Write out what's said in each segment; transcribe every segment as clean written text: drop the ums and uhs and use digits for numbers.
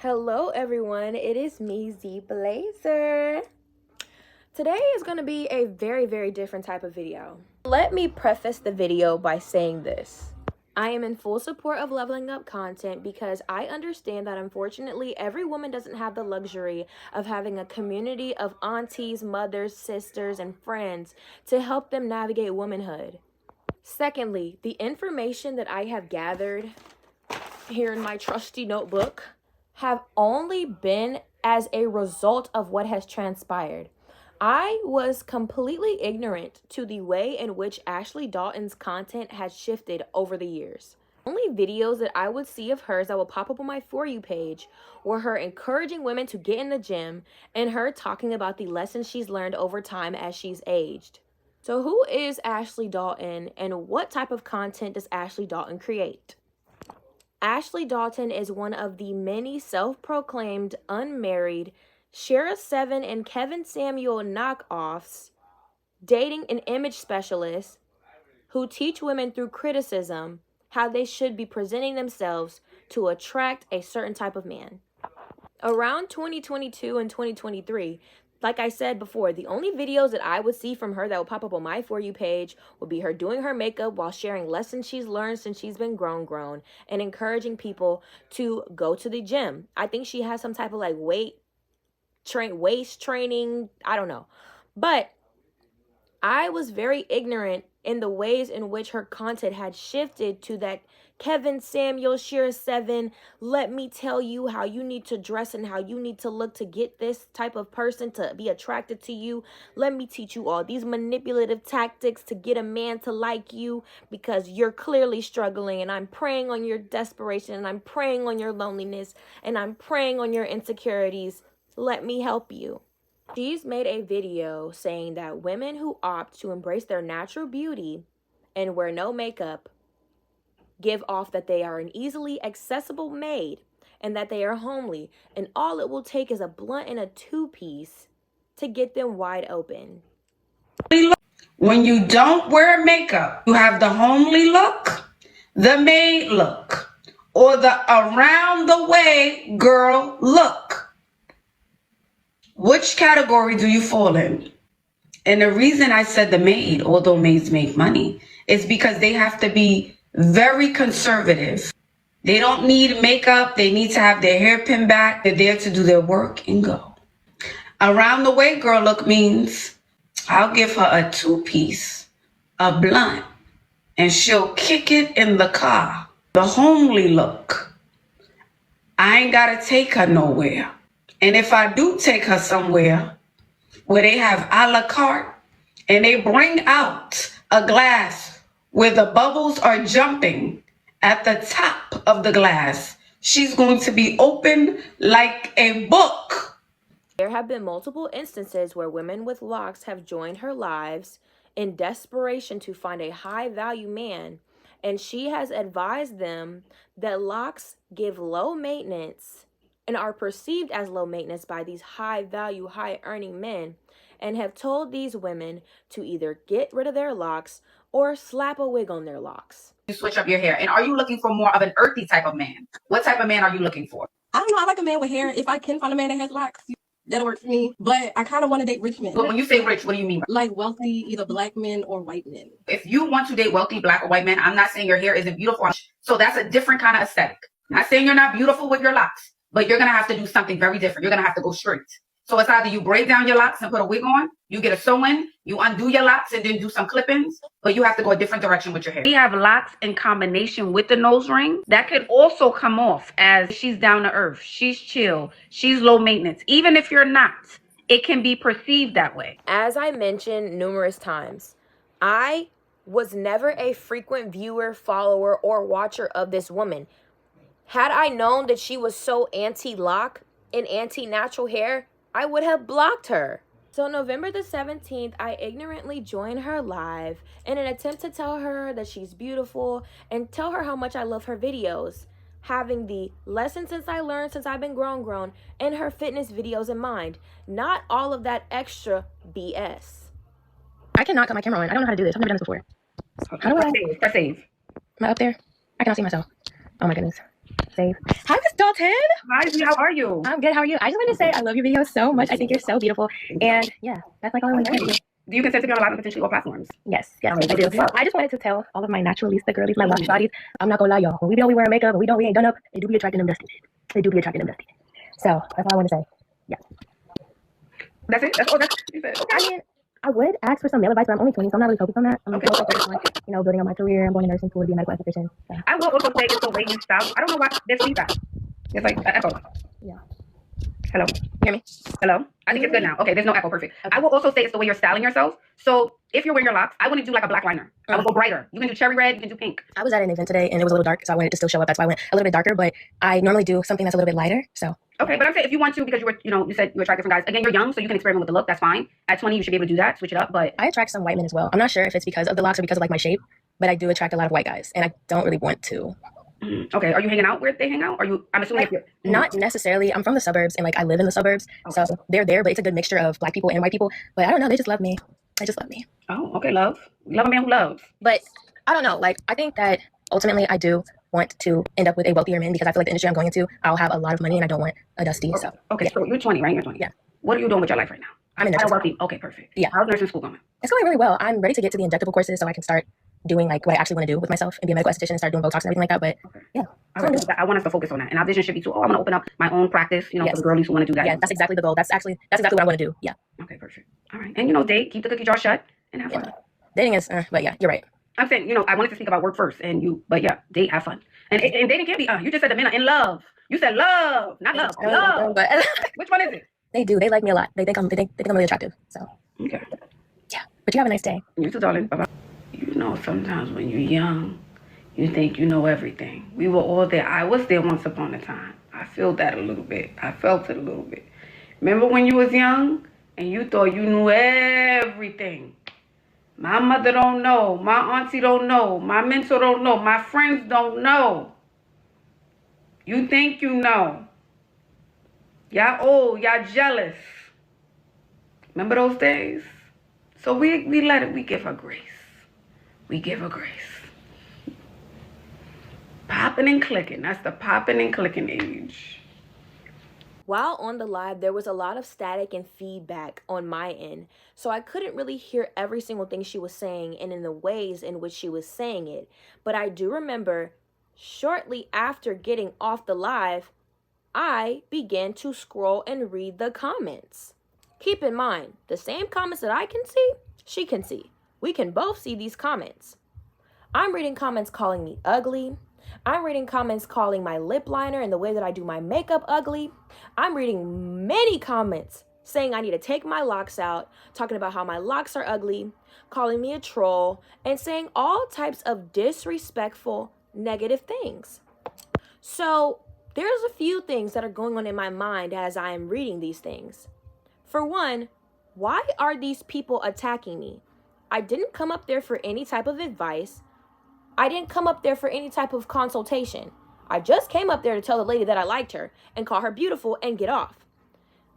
Hello everyone, it is me, Z Blazer. Today is going to be a very different type of video. Let me preface the video by saying this. I am in full support of leveling up content because I understand that unfortunately every woman doesn't have the luxury of having a community of aunties, mothers, sisters, and friends to help them navigate womanhood. Secondly, the information that I have gathered here in my trusty notebook have only been as a result of what has transpired. I was completely ignorant to the way in which Ashley Dalton's content has shifted over the years. Only videos that I would see of hers that would pop up on my For You page were her encouraging women to get in the gym and her talking about the lessons she's learned over time as she's aged. So who is Ashley Dalton and what type of content does Ashley Dalton create? Ashley Dalton is one of the many self-proclaimed unmarried Shara 7 and Kevin Samuel knockoffs dating an image specialist who teach women through criticism how they should be presenting themselves to attract a certain type of man. Around 2022 and 2023, like I said before, the only videos that I would see from her that would pop up on my For You page would be her doing her makeup while sharing lessons she's learned since she's been grown and encouraging people to go to the gym. I think she has some type of like waist training. I don't know. But I was very ignorant in the ways in which her content had shifted to that Kevin Samuel, Shara 7, let me tell you how you need to dress and how you need to look to get this type of person to be attracted to you. Let me teach you all these manipulative tactics to get a man to like you because you're clearly struggling, and I'm preying on your desperation, and I'm preying on your loneliness, and I'm preying on your insecurities. Let me help you. She's made a video saying that women who opt to embrace their natural beauty and wear no makeup give off that they are an easily accessible maid and that they are homely, and all it will take is a blunt and a two-piece to get them wide open. When you don't wear makeup, you have the homely look, the maid look, or the around the way girl look. Which category do you fall in? And the reason I said the maid, although maids make money, is because they have to be very conservative. They don't need makeup. They need to have their hair pinned back. They're there to do their work and go. Around the way girl look means I'll give her a two-piece, a blunt, and she'll kick it in the car. The homely look. I ain't gotta take her nowhere. And if I do take her somewhere where they have a la carte and they bring out a glass where the bubbles are jumping at the top of the glass, she's going to be open like a book. There have been multiple instances where women with locks have joined her lives in desperation to find a high-value man, and she has advised them that locks give low maintenance and are perceived as low maintenance by these high-value, high-earning men, and have told these women to either get rid of their locks or slap a wig on their locks. You switch up your hair. And are you looking for more of an earthy type of man? What type of man are you looking for? I don't know. I like a man with hair. If I can find a man that has locks, that'll work for me. But I kind of want to date rich men. But when you say rich, what do you mean? Like wealthy, either black men or white men. If you want to date wealthy black or white men, I'm not saying your hair isn't beautiful. So that's a different kind of aesthetic. Not saying you're not beautiful with your locks, but you're going to have to do something very different. You're going to have to go straight. So it's either you braid down your locks and put a wig on, you get a sew-in, you undo your locks and then do some clip-ins, but you have to go a different direction with your hair. We have locks in combination with the nose ring. That could also come off as she's down to earth, she's chill, she's low maintenance. Even if you're not, it can be perceived that way. As I mentioned numerous times, I was never a frequent viewer, follower, or watcher of this woman. Had I known that she was so anti-lock and anti-natural hair, I would have blocked her. So November the 17th, I ignorantly joined her live in an attempt to tell her that she's beautiful and tell her how much I love her videos, having the lessons since I learned since I've been grown and her fitness videos in mind, not all of that extra BS. I cannot cut my camera on. I don't know how to do this. I've never done this before. How do I? Press save. Am I up there? I cannot see myself. Oh my goodness. safe. Hi, Miss Dalton. Hi, Z, how are you? I'm good. How are you? I just want to say I love your videos so much. I think you're so beautiful. And yeah, that's like all I want to say. Do you consent to be on live on potentially all platforms? Yes, yes, All right, I do. what's up? I just wanted to tell all of my naturalista girlies, my lush bodies, I'm not gonna lie, y'all. When we be wearing makeup and we ain't done up, they do be attracting them dusty. They do be attracting them dusty. So that's all I want to say. Yeah. That's it? That's all you said? Okay. I mean, I would ask for some male advice, but I'm only 20, so I'm not really focused on that. I'm Okay. more focused on, building on my career. I'm going to nursing school to be a medical esthetician. So. I will also say it's the way you style. I don't know why there's feedback. It's like an echo. Yeah. Hello? Hear me? Hello? I think it's good now. Okay, there's no echo. Perfect. Okay. I will also say it's the way you're styling yourself. So if you're wearing your locks, I wouldn't do like a black liner. I would go brighter. You can do cherry red. You can do pink. I was at an event today and it was a little dark, so I wanted to still show up. That's why I went a little bit darker, but I normally do something that's a little bit lighter. So Okay, but I'm saying if you want to, because you were, you said you attract different guys. Again, you're young, so you can experiment with the look. That's fine. At 20, you should be able to do that, switch it up. But I attract some white men as well. I'm not sure if it's because of the locks or because of like my shape, but I do attract a lot of white guys, and I don't really want to. Okay, are you hanging out where they hang out? Are you? I'm assuming Like, not necessarily. I'm from the suburbs and like I live in the suburbs, so they're there, but it's a good mixture of black people and white people. But I don't know, they just love me. They just love me. Oh, okay, love a man who loves. But I don't know. Like I think that ultimately I do want to end up with a wealthier man because I feel like the industry I'm going into, I'll have a lot of money and I don't want a dusty. Okay. So Okay, yeah. so you're 20, right? You're 20. Yeah. What are you doing with your life right now? I'm in nursing school. Wealthy. Okay, perfect. Yeah. How's nursing school going? It's going really well. I'm ready to get to the injectable courses so I can start doing like what I actually want to do with myself and be a medical esthetician and start doing Botox and everything like that. But yeah. I want us to focus on that. And our vision should be to, I want to open up my own practice, for the girlies who want to do that. Yeah, that's exactly the goal. That's exactly what I want to do. Yeah. Okay, perfect. All right. And, date, keep the cookie jar shut and have fun. Dating is, but yeah, you're right. I'm saying, I wanted to speak about work first but yeah, date, have fun. And dating can't be, you just said the men are in love. You said love, not love. Love. But Which one is it? they do. They like me a lot. They think I'm really attractive. So Okay. yeah. But you have a nice day. You too, darling. Bye-bye. Sometimes when you're young, you think you know everything. We were all there. I was there once upon a time. I feel that a little bit. I felt it a little bit. Remember when you was young and you thought you knew everything? My mother don't know. My auntie don't know. My mentor don't know. My friends don't know. You think you know. Y'all old. Y'all jealous. Remember those days? So we give her grace. We give her grace. Popping and clicking. That's the popping and clicking age. While on the live, there was a lot of static and feedback on my end, so I couldn't really hear every single thing she was saying and in the ways in which she was saying it. But I do remember shortly after getting off the live, I began to scroll and read the comments. Keep in mind, the same comments that I can see, she can see. We can both see these comments. I'm reading comments calling me ugly. I'm reading comments calling my lip liner and the way that I do my makeup ugly. I'm reading many comments saying I need to take my locks out, talking about how my locks are ugly, calling me a troll, and saying all types of disrespectful, negative things. So there's a few things that are going on in my mind as I am reading these things. For one, why are these people attacking me? I didn't come up there for any type of advice. I didn't come up there for any type of consultation. I just came up there to tell the lady that I liked her and call her beautiful and get off.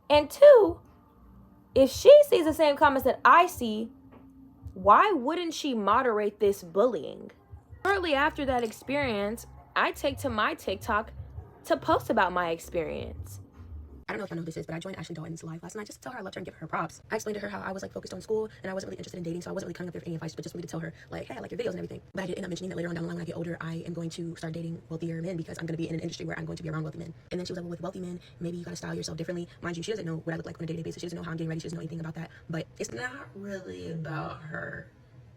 And two, if she sees the same comments that I see, why wouldn't she moderate this bullying? Shortly after that experience, I take to my TikTok to post about my experience. I don't know if I know who this is, but I joined Ashley Dalton's live last night just to tell her I loved her and give her props. I explained to her how I was like focused on school and I wasn't really interested in dating, so I wasn't really coming up there for any advice, but just really to tell her like, hey, I like your videos and everything. But I did end up mentioning that later on down the line when I get older, I am going to start dating wealthier men because I'm going to be in an industry where I'm going to be around wealthy men. And then she was like, well, with wealthy men, maybe you got to style yourself differently. Mind you, she doesn't know what I look like on a day-to-day basis. She doesn't know how I'm getting ready. She doesn't know anything about that. But it's not really about her.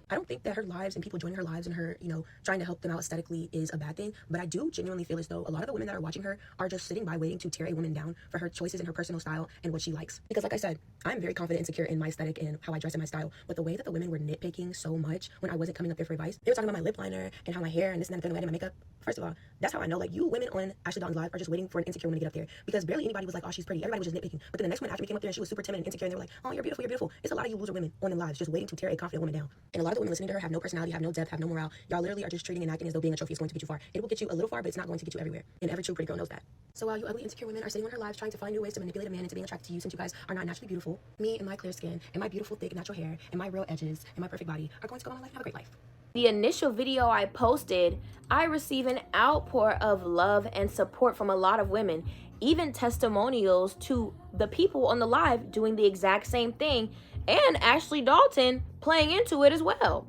I don't think that her lives and people joining her lives and her, trying to help them out aesthetically is a bad thing. But I do genuinely feel as though a lot of the women that are watching her are just sitting by waiting to tear a woman down for her choices and her personal style and what she likes. Because like I said, I'm very confident and secure in my aesthetic and how I dress and my style. But the way that the women were nitpicking so much when I wasn't coming up there for advice, they were talking about my lip liner and how my hair and this and that and my makeup. First of all, that's how I know, like, you women on Ashley Dalton's live are just waiting for an insecure woman to get up there. Because barely anybody was like, oh, she's pretty. Everybody was just nitpicking. But then the next one after me came up there and she was super timid and insecure and they were like, oh, you're beautiful, you're beautiful. It's a lot of you loser women on the lives just waiting to tear a confident woman down. And a lot of the women listening to her have no personality, have no depth, have no morale. Y'all literally are just treating and acting as though being a trophy is going to get you far. It will get you a little far, but it's not going to get you everywhere. And every true pretty girl knows that. So while you ugly, insecure women are sitting on her lives trying to find new ways to manipulate a man into being attracted to you since you guys are not naturally beautiful, me and my clear skin and my beautiful, thick, natural hair and my real edges and my perfect body are going to go on life and have a great life. The initial video I posted, I received an outpour of love and support from a lot of women, even testimonials to the people on the live doing the exact same thing, and Ashley Dalton playing into it as well.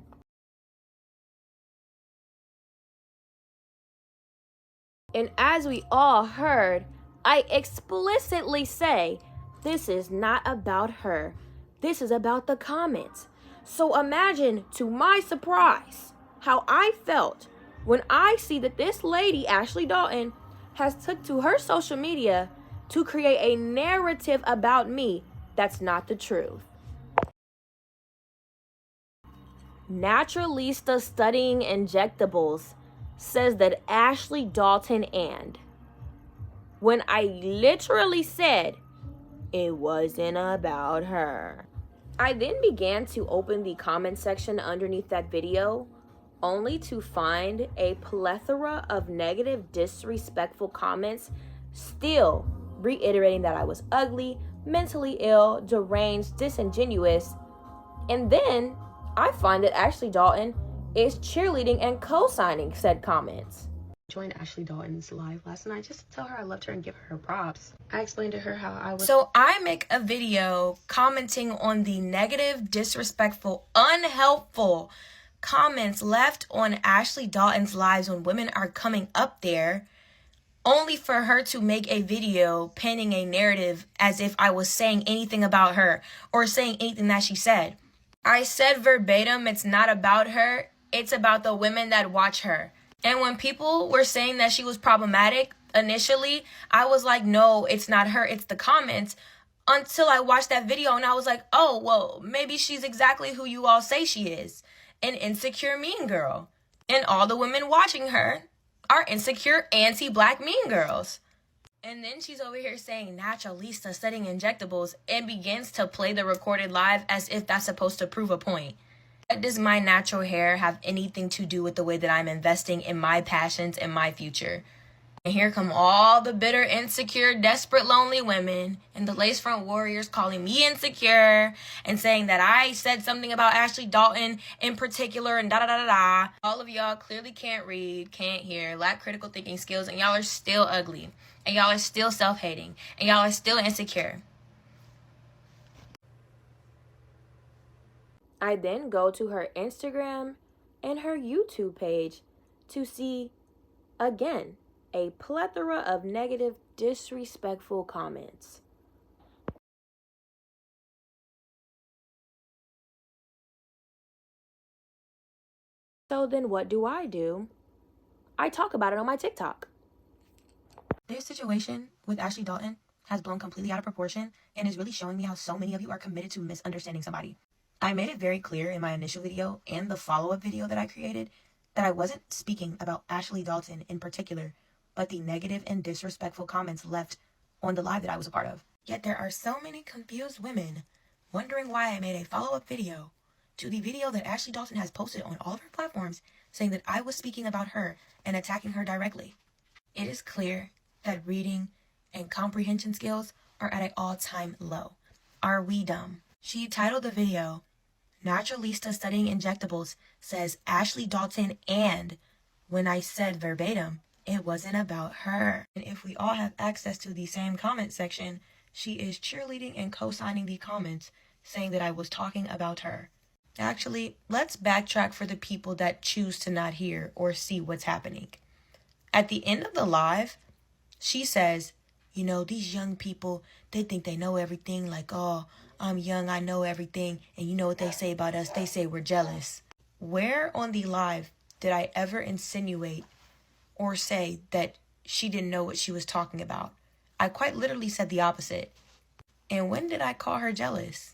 And as we all heard, I explicitly say, this is not about her. This is about the comments. So imagine, to my surprise, how I felt when I see that this lady, Ashley Dalton, has took to her social media to create a narrative about me that's not the truth. Naturalista Studying Injectables says that Ashley Dalton and when I literally said it wasn't about her. I then began to open the comment section underneath that video, only to find a plethora of negative, disrespectful comments, still reiterating that I was ugly, mentally ill, deranged, disingenuous. And then I find that Ashley Dalton is cheerleading and co-signing said comments. Joined Ashley Dalton's live last night just to tell her I loved her and give her props. I explained to her how I was... So I make a video commenting on the negative, disrespectful, unhelpful comments left on Ashley Dalton's lives when women are coming up there, only for her to make a video painting a narrative as if I was saying anything about her or saying anything that she said. I said verbatim, it's not about her, it's about the women that watch her. And when people were saying that she was problematic initially, I was like, no, it's not her, it's the comments. Until I watched that video and I was like, oh, well, maybe she's exactly who you all say she is. An insecure mean girl. And all the women watching her are insecure anti-black mean girls. And then she's over here saying Naturalista Studying Injectables and begins to play the recorded live as if that's supposed to prove a point. Does my natural hair have anything to do with the way that I'm investing in my passions and my future? And here come all the bitter, insecure, desperate, lonely women and the lace front warriors calling me insecure and saying that I said something about Ashley Dalton in particular and da-da-da-da-da. All of y'all clearly can't read, can't hear, lack critical thinking skills, and y'all are still ugly. And y'all are still self-hating. And y'all are still insecure. I then go to her Instagram and her YouTube page to see, again, a plethora of negative, disrespectful comments. So then what do? I talk about it on my TikTok. This situation with Ashley Dalton has blown completely out of proportion and is really showing me how so many of you are committed to misunderstanding somebody. I made it very clear in my initial video and the follow-up video that I created that I wasn't speaking about Ashley Dalton in particular, but the negative and disrespectful comments left on the live that I was a part of. Yet there are so many confused women wondering why I made a follow-up video to the video that Ashley Dalton has posted on all of her platforms saying that I was speaking about her and attacking her directly. It is clear that reading and comprehension skills are at an all-time low. Are we dumb? She titled the video, Naturalista Studying Injectables says Ashley Dalton and when I said verbatim, it wasn't about her. And if we all have access to the same comment section, she is cheerleading and co-signing the comments saying that I was talking about her. Actually, let's backtrack for the people that choose to not hear or see what's happening. At the end of the live, she says, you know, these young people, they think they know everything, like, oh, I'm young, I know everything, and you know what they say about us, they say we're jealous. Where on the live did I ever insinuate or say that she didn't know what she was talking about? I quite literally said the opposite. And when did I call her jealous?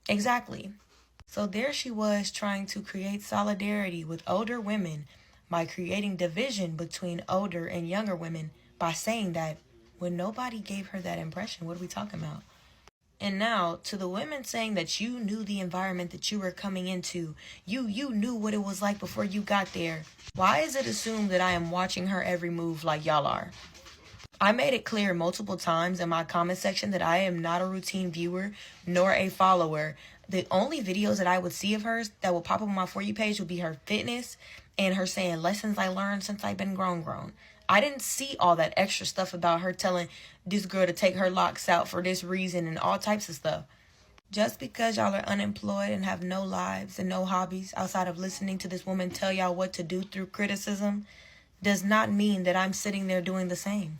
Exactly. So there she was trying to create solidarity with older women by creating division between older and younger women by saying that when nobody gave her that impression. What are we talking about? And now to the women saying that you knew the environment that you were coming into, you knew what it was like before you got there. Why is it assumed that I am watching her every move like y'all are? I made it clear multiple times in my comment section that I am not a routine viewer nor a follower. the only videos that I would see of hers that will pop up on my For You page would be her fitness and her saying lessons I learned since I've been grown. I didn't see all that extra stuff about her telling this girl to take her locks out for this reason and all types of stuff. Just because y'all are unemployed and have no lives and no hobbies outside of listening to this woman tell y'all what to do through criticism does not mean that I'm sitting there doing the same.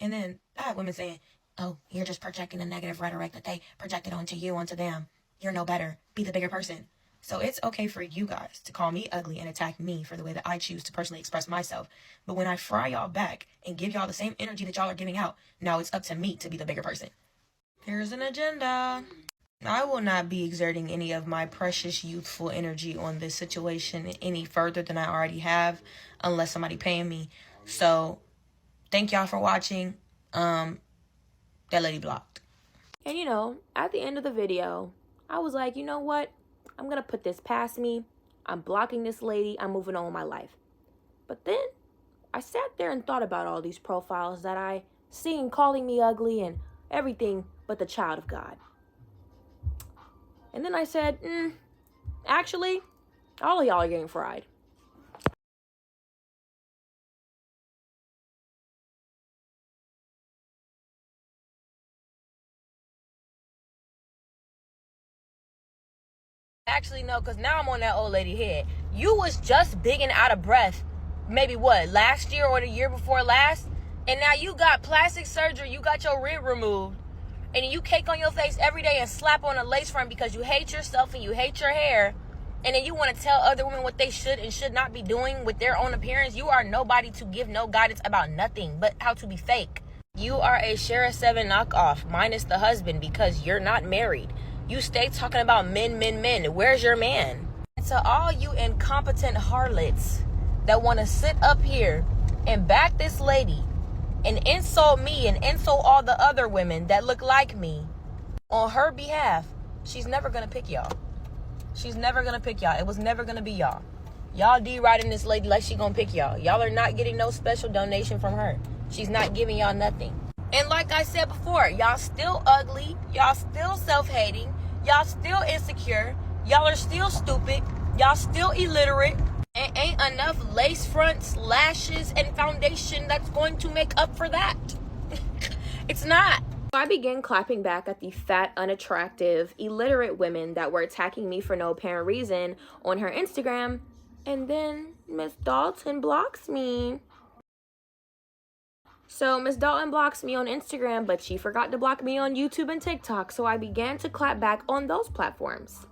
And then I have women saying, oh, you're just projecting the negative rhetoric that they projected onto you, onto them. You're no better. Be the bigger person. So it's okay for you guys to call me ugly and attack me for the way that I choose to personally express myself. But when I fry y'all back and give y'all the same energy that y'all are giving out, now it's up to me to be the bigger person. Here's an agenda. I will not be exerting any of my precious youthful energy on this situation any further than I already have, unless somebody paying me. So thank y'all for watching. That lady blocked. And you know, at the end of the video, I was like, you know what? I'm going to put this past me. I'm blocking this lady. I'm moving on with my life. But then I sat there and thought about all these profiles that I seen calling me ugly and everything but the child of God. And then I said, actually, all of y'all are getting fried. Actually, no, because now I'm on that old lady head. You was just big and out of breath, maybe what, last year or the year before last? And now you got plastic surgery, you got your rib removed, and you cake on your face every day and slap on a lace front because you hate yourself and you hate your hair, and then you want to tell other women what they should and should not be doing with their own appearance. You are nobody to give no guidance about nothing but how to be fake. You are a Shara 7 knockoff, minus the husband, because you're not married. You stay talking about men. Where's your man? And to all you incompetent harlots that want to sit up here and back this lady and insult me and insult all the other women that look like me on her behalf, she's never going to pick y'all. She's never going to pick y'all. It was never going to be y'all. Y'all deriding this lady like she going to pick y'all. Y'all are not getting no special donation from her. She's not giving y'all nothing. And like I said before, y'all still ugly, y'all still self-hating, y'all still insecure, y'all are still stupid, y'all still illiterate, and ain't enough lace fronts, lashes, and foundation that's going to make up for that. It's not. I began clapping back at the fat, unattractive, illiterate women that were attacking me for no apparent reason on her Instagram, and then Miss Dalton blocks me. So Miss Dalton blocks me on Instagram, but she forgot to block me on YouTube and TikTok, so I began to clap back on those platforms.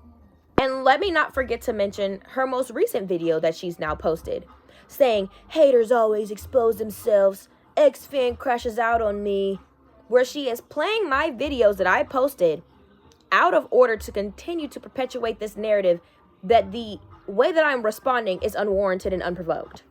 And let me not forget to mention her most recent video that she's now posted, saying, haters always expose themselves, ex-fan crashes out on me, where she is playing my videos that I posted out of order to continue to perpetuate this narrative that the way that I'm responding is unwarranted and unprovoked.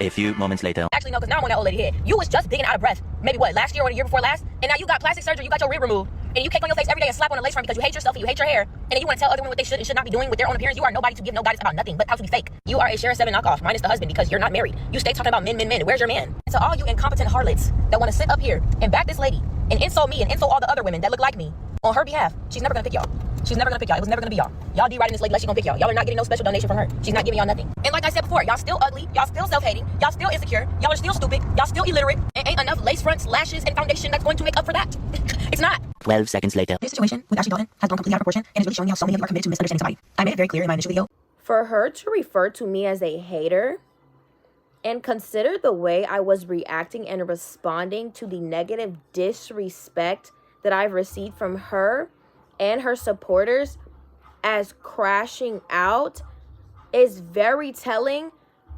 A few moments later. Actually, no, because now I'm on that old lady head. You was just big and out of breath, maybe what, last year or the year before last? And now you got plastic surgery, you got your rib removed, and you cake on your face every day and slap on a lace front because you hate yourself and you hate your hair, and then you want to tell other women what they should and should not be doing with their own appearance. You are nobody to give no guidance about nothing but how to be fake. You are a Shara 7 knockoff, minus the husband, because you're not married. You stay talking about men. Where's your man? And to all you incompetent harlots that want to sit up here and back this lady and insult me and insult all the other women that look like me on her behalf, she's never gonna pick y'all. She's never gonna pick y'all. It was never gonna be y'all. Y'all deriding this lady like she gonna pick y'all. Y'all are not getting no special donation from her. She's not giving y'all nothing. And like I said before, y'all still ugly, y'all still self-hating, y'all still insecure, y'all are still stupid, y'all still illiterate, and ain't enough lace fronts, lashes, and foundation that's going to make up for that. It's not. 12 seconds later. This situation with Ashley Dalton has blown completely out of proportion and is really showing me how so many of you are committed to misunderstanding somebody. I made it very clear in my initial video. For her to refer to me as a hater and consider the way I was reacting and responding to the negative disrespect that I've received from her and her supporters as crashing out is very telling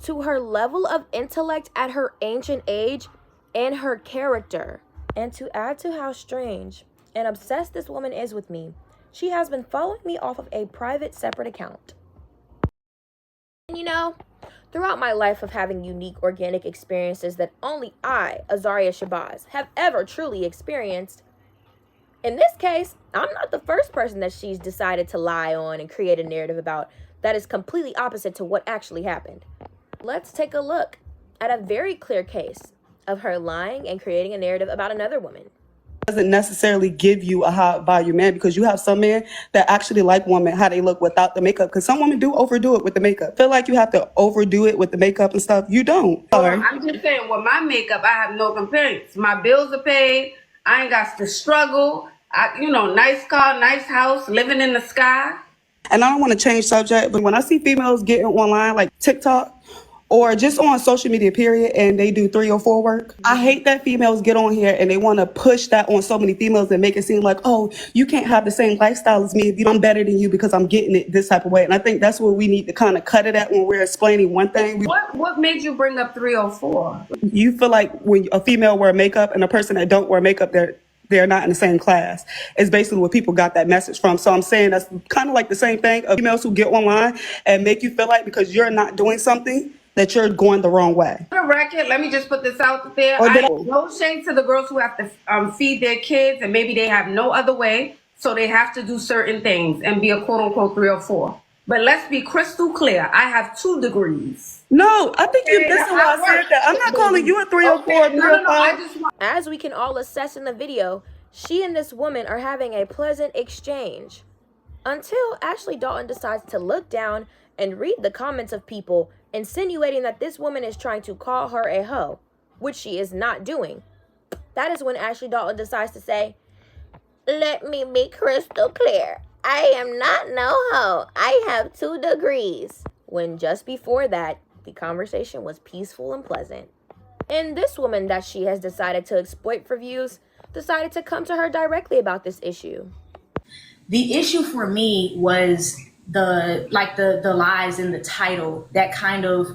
to her level of intellect at her ancient age and her character. And to add to how strange and obsessed this woman is with me, she has been following me off of a private separate account. And you know, throughout my life of having unique organic experiences that only I, Azaria Shabazz, have ever truly experienced, in this case, I'm not the first person that she's decided to lie on and create a narrative about that is completely opposite to what actually happened. Let's take a look at a very clear case of her lying and creating a narrative about another woman. doesn't necessarily give you a high value man, because you have some men that actually like women how they look without the makeup, because some women do overdo it with the makeup. Feel like you have to overdo it with the makeup and stuff. You don't. Sorry. I'm just saying, with my makeup, I have no complaints. My bills are paid. I ain't got to struggle. Nice car, nice house, living in the sky. And I don't want to change subject, but when I see females getting online like TikTok or just on social media period, and they do 304 work, I hate that females get on here and they want to push that on so many females and make it seem like, oh, you can't have the same lifestyle as me if I'm better than you because I'm getting it this type of way. And I think that's where we need to kind of cut it at when we're explaining one thing. What made you bring up 304? You feel like when a female wear makeup and a person that don't wear makeup, they're not in the same class. It's basically where people got that message from. So I'm saying that's kind of like the same thing of females who get online and make you feel like because you're not doing something that you're going the wrong way. For the record, let me just put this out there. No shade to the girls who have to feed their kids and maybe they have no other way, so they have to do certain things and be a quote-unquote 304. But let's be crystal clear. I have 2 degrees. No, I think you're missing why I said that. I'm not calling you a 304, Okay, no. As we can all assess in the video, she and this woman are having a pleasant exchange. Until Ashley Dalton decides to look down and read the comments of people insinuating that this woman is trying to call her a hoe, which she is not doing. That is when Ashley Dalton decides to say, "Let me be crystal clear. I am not no hoe. I have 2 degrees." When just before that, the conversation was peaceful and pleasant. And this woman that she has decided to exploit for views decided to come to her directly about this issue. The issue for me was the lies in the title that kind of,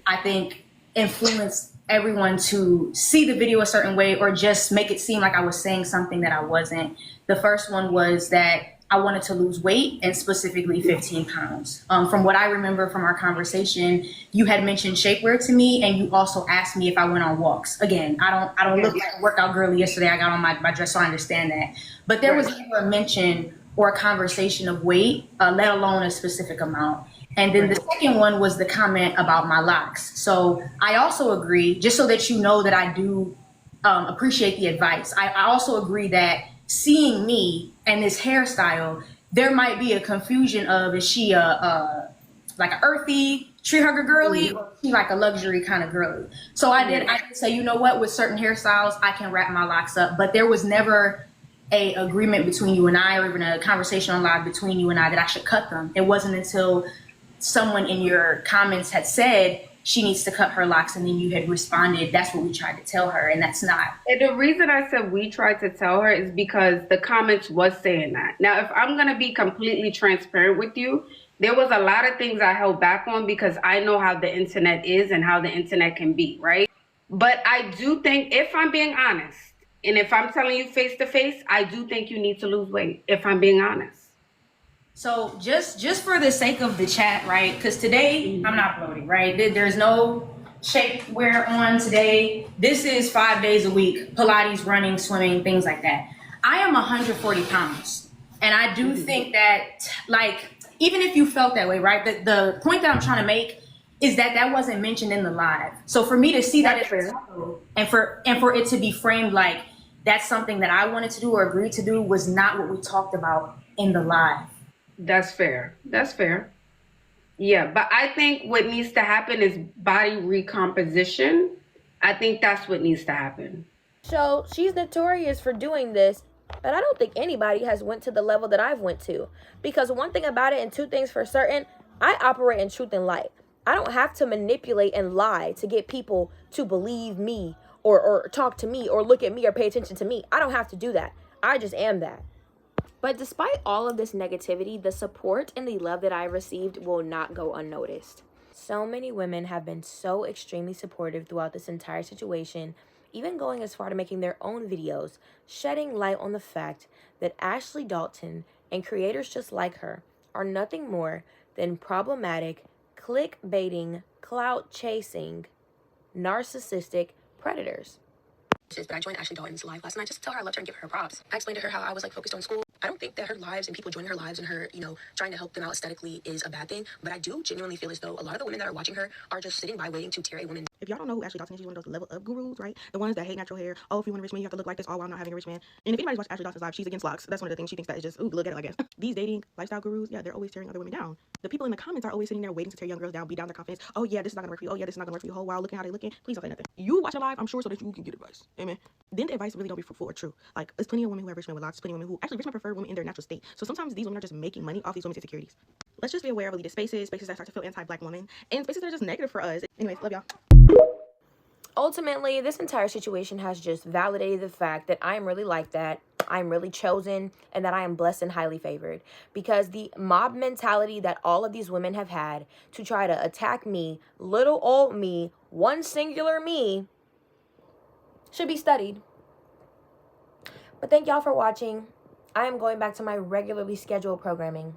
I think, influenced everyone to see the video a certain way or just make it seem like I was saying something that I wasn't. The first one was that I wanted to lose weight, and specifically 15 pounds. From what I remember from our conversation, you had mentioned shapewear to me, and you also asked me if I went on walks. Again, I don't look like a workout girly. Yesterday I got on my dress, so I understand that. But there was never a mention or a conversation of weight, let alone a specific amount. And then the second one was the comment about my locks. So I also agree, just so that you know that I do appreciate the advice. I also agree that seeing me and this hairstyle, there might be a confusion of, is she like an earthy tree hugger girly, or is she like a luxury kind of girly? So I did say, you know what, with certain hairstyles, I can wrap my locks up, but there was never a agreement between you and I, or even a conversation on live between you and I that I should cut them. It wasn't until someone in your comments had said she needs to cut her locks, and then you had responded, that's what we tried to tell her, and that's not. And the reason I said we tried to tell her is because the comments was saying that. Now, if I'm going to be completely transparent with you, there was a lot of things I held back on because I know how the internet is and how the internet can be, right? But I do think, if I'm being honest, and if I'm telling you face to face, I do think you need to lose weight, if I'm being honest. So just for the sake of the chat, right? Because today I'm not bloated, right? There's no shapewear on today. This is 5 days a week, Pilates, running, swimming, things like that. I am 140 pounds. And I do think that, like, even if you felt that way, right? The point that I'm trying to make is that that wasn't mentioned in the live. So for me to see that it's fair, and for it to be framed like that's something that I wanted to do or agreed to do was not what we talked about in the live. That's fair. That's fair. Yeah, but I think what needs to happen is body recomposition. I think that's what needs to happen. So she's notorious for doing this, but I don't think anybody has went to the level that I've went to. Because one thing about it, and 2 things for certain, I operate in truth and light. I don't have to manipulate and lie to get people to believe me or talk to me or look at me or pay attention to me. I don't have to do that. I just am that. But despite all of this negativity, the support and the love that I received will not go unnoticed. So many women have been so extremely supportive throughout this entire situation, even going as far to making their own videos, shedding light on the fact that Ashley Dalton and creators just like her are nothing more than problematic, clickbaiting, clout chasing, narcissistic predators. But I joined Ashley Dalton's live last night just to tell her I loved her and give her props. I explained to her how I was like focused on school. I don't think that her lives and people joining her lives and her, trying to help them out aesthetically is a bad thing. But I do genuinely feel as though a lot of the women that are watching her are just sitting by waiting to tear a woman If y'all don't know who Ashley Dawson is, she's one of those level up gurus, right? The ones that hate natural hair. Oh, if you want a rich man, you have to look like this, all while not having a rich man. And if anybody's watched Ashley Dawson's live, she's against locks. That's one of the things she thinks that is just, ooh, look at it, I guess. These dating lifestyle gurus, yeah, they're always tearing other women down. The people in the comments are always sitting there waiting to tear young girls down, beat down their confidence. Oh yeah, this is not gonna work for you. Oh yeah, this is not gonna work for you. Oh wow, look at how they looking. Please don't say nothing. You watch a live, I'm sure, so that you can get advice. Amen. Then the advice really don't be fruitful or true. Like, there's plenty of women who have rich men with locks, plenty of women who actually rich men prefer women in their natural state. So sometimes these women are just making money off these women's insecurities. Let's just be aware of elitist spaces that start to feel anti-black women, and spaces that are just negative for us. Anyways, love y'all. Ultimately, this entire situation has just validated the fact that I am really like that. I'm really chosen, and that I am blessed and highly favored, because the mob mentality that all of these women have had to try to attack me, little old me, one singular me, should be studied. But thank y'all for watching. I am going back to my regularly scheduled programming.